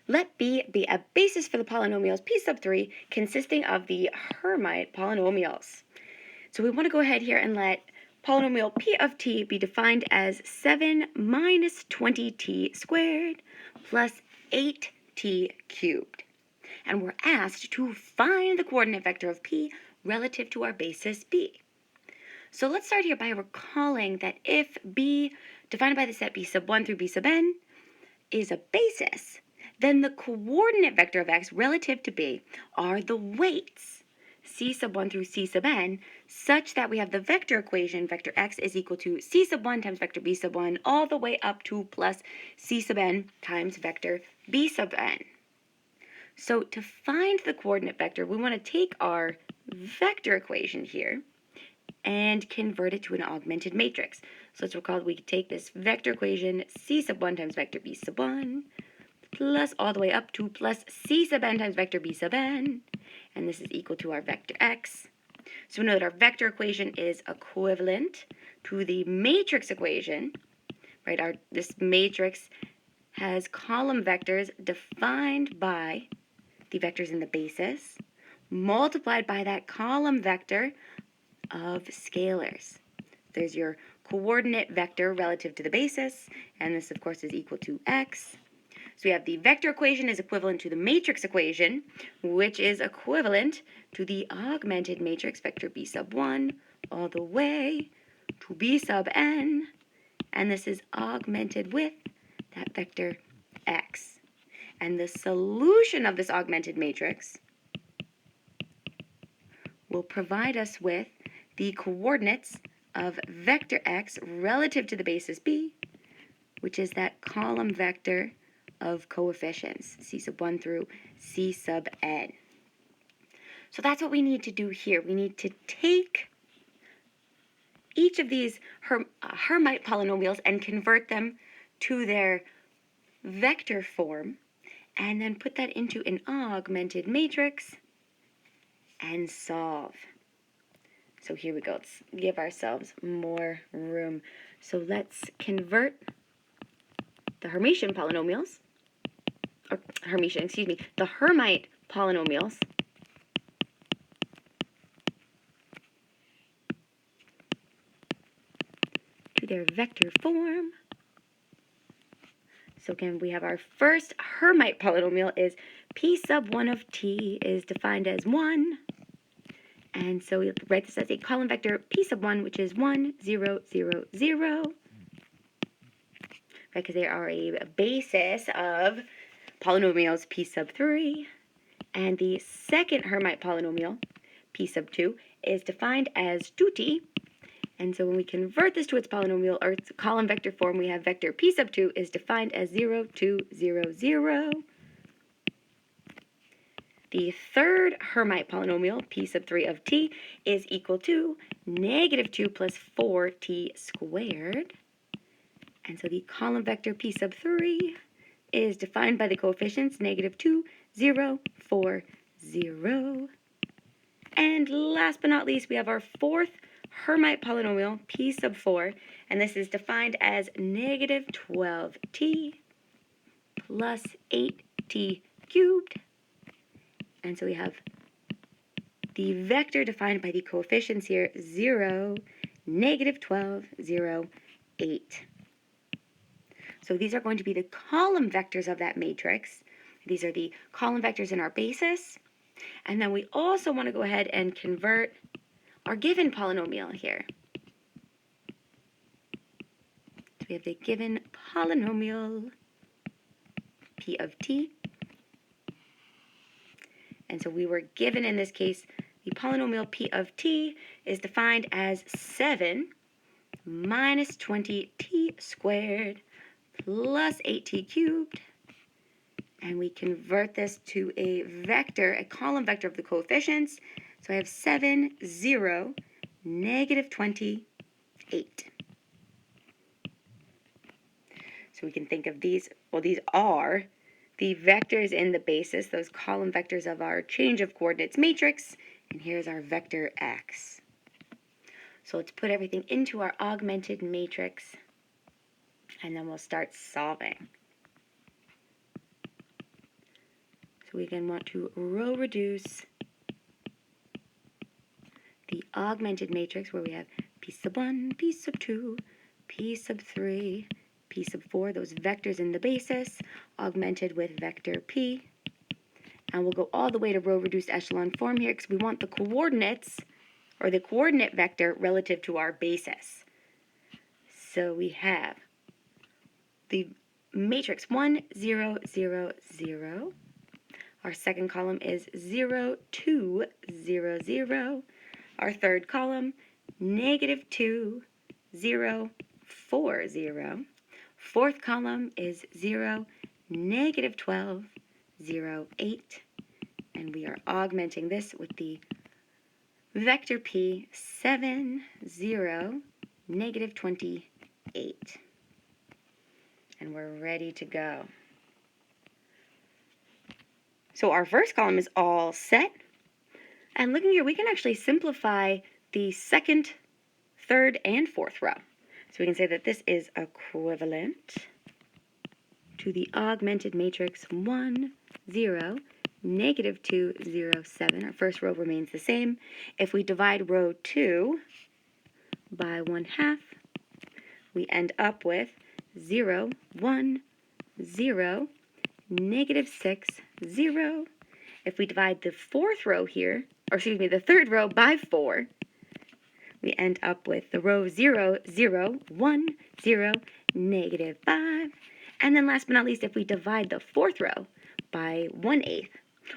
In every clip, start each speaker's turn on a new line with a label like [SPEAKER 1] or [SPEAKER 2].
[SPEAKER 1] Let B be a basis for the polynomials P sub 3 consisting of the Hermite polynomials. So we want to go ahead here and let polynomial P of t be defined as 7 minus 20t squared plus 8t cubed. And we're asked to find the coordinate vector of P relative to our basis B. So let's start here by recalling that if B, defined by the set B sub 1 through B sub n, is a basis, then the coordinate vector of x relative to B are the weights, c sub 1 through c sub n, such that we have the vector equation, vector x is equal to c sub 1 times vector b sub 1, all the way up to plus c sub n times vector b sub n. So to find the coordinate vector, we want to take our vector equation here and convert it to an augmented matrix. So let's recall we could take this vector equation, c sub 1 times vector b sub 1, plus all the way up to plus c sub n times vector b sub n, and this is equal to our vector x. So we know that our vector equation is equivalent to the matrix equation, right? This matrix has column vectors defined by the vectors in the basis, multiplied by that column vector of scalars. There's your coordinate vector relative to the basis, and this, of course, is equal to x. So we have the vector equation is equivalent to the matrix equation, which is equivalent to the augmented matrix vector b sub 1 all the way to b sub n, and this is augmented with that vector x. And the solution of this augmented matrix will provide us with the coordinates of vector x relative to the basis b, which is that column vector of coefficients, c sub 1 through c sub n. So that's what we need to do here. We need to take each of these Hermite polynomials and convert them to their vector form, and then put that into an augmented matrix and solve. So here we go. Let's give ourselves more room. So let's convert the Hermitian polynomials, or the Hermite polynomials to their vector form. So again, we have our first Hermite polynomial is p sub 1 of t is defined as 1. And so we write this as a column vector p sub 1, which is 1, 0, 0, 0. Right, because they are a basis of polynomials p sub 3. And the second Hermite polynomial, p sub 2, is defined as 2t. And so when we convert this to its polynomial or its column vector form, we have vector p sub 2 is defined as 0, 2, 0, 0. The third Hermite polynomial, p sub 3 of t, is equal to negative 2 plus 4t squared. And so the column vector p sub 3 is defined by the coefficients negative 2, 0, 4, 0. And last but not least, we have our fourth Hermite polynomial, p sub 4, and this is defined as negative 12t plus 8t cubed. And so we have the vector defined by the coefficients here, 0, negative 12, 0, 8. So these are going to be the column vectors of that matrix. These are the column vectors in our basis. And then we also want to go ahead and convert our given polynomial here. So we have the given polynomial p of t. And so we were given, in this case, the polynomial p of t is defined as 7 minus 20t squared plus 8t cubed. And we convert this to a vector, a column vector of the coefficients. So I have 7, 0, negative 20, 8. So we can think of these, well, these are the vectors in the basis, those column vectors of our change of coordinates matrix. And here's our vector x. So let's put everything into our augmented matrix, and then we'll start solving. So we again want to row reduce the augmented matrix where we have p sub 1, p sub 2, p sub 3, p sub 4, those vectors in the basis, augmented with vector p. And we'll go all the way to row reduced echelon form here because we want the coordinates, or the coordinate vector, relative to our basis. So we have the matrix 1, 0, 0, 0. Our second column is 0, 2, 0, 0. Our third column, negative 2, 0, 4, 0. Fourth column is 0, negative 12, 0, 8. And we are augmenting this with the vector p, 7, 0, negative 28. And we're ready to go. So our first column is all set. And looking here, we can actually simplify the second, third, and fourth row. So we can say that this is equivalent to the augmented matrix 1, 0, negative 2, 0, 7. Our first row remains the same. If we divide row 2 by 1/2, we end up with 0, 1, 0, negative 6, 0. If we divide the fourth row here, or excuse me, the third row by 4, we end up with the row 0, 0, 1, 0, negative 5. And then last but not least, if we divide the fourth row by 1/8,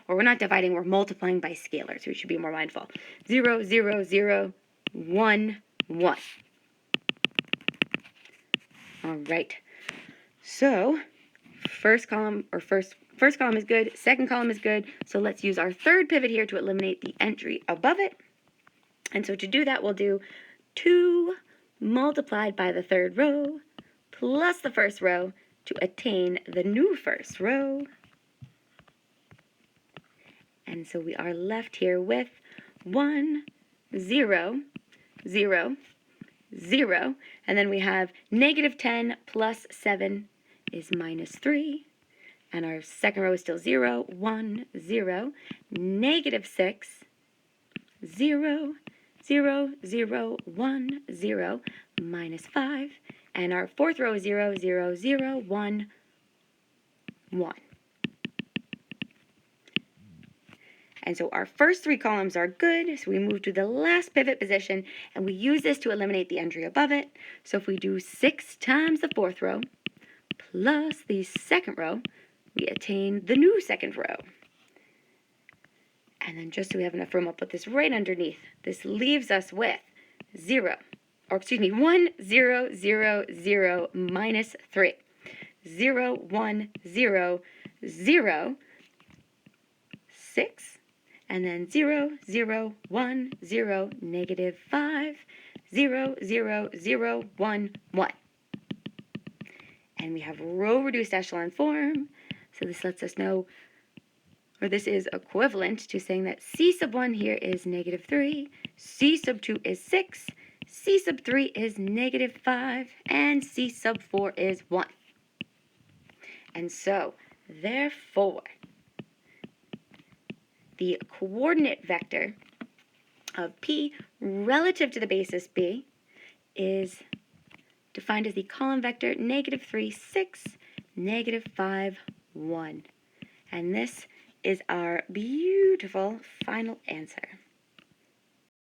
[SPEAKER 1] or we're not dividing, we're multiplying by scalars, so we should be more mindful. 0, 0, 0, 1, 1. All right. So first column is good, second column is good, so let's use our third pivot here to eliminate the entry above it. And so to do that, we'll do 2 multiplied by the third row plus the first row to attain the new first row. And so we are left here with 1, 0, 0, 0, and then we have negative 10 plus 7 is minus 3, and our second row is still 0, 1, 0, negative 6, 0, 0, 0, 1, 0, minus 5, and our fourth row is 0, 0, 0, 1, 1. And so our first 3 columns are good, so we move to the last pivot position, and we use this to eliminate the entry above it. So if we do 6 times the fourth row plus the second row, we attain the new second row. And then just so we have enough room, I'll put this right underneath. This leaves us with 1, 0, 0, 0, minus 3. 0, 1, 0, 0, 6. And then 0, 0, 1, 0, negative 5, 0, 0, 0, 1, 1. And we have row reduced echelon form. So this lets us know, or this is equivalent to saying that C sub 1 here is negative 3, C sub 2 is 6, C sub 3 is negative 5, and C sub 4 is 1. And so, therefore, the coordinate vector of P relative to the basis B is defined as the column vector negative 3, 6, negative 5, 1. And this is our beautiful final answer.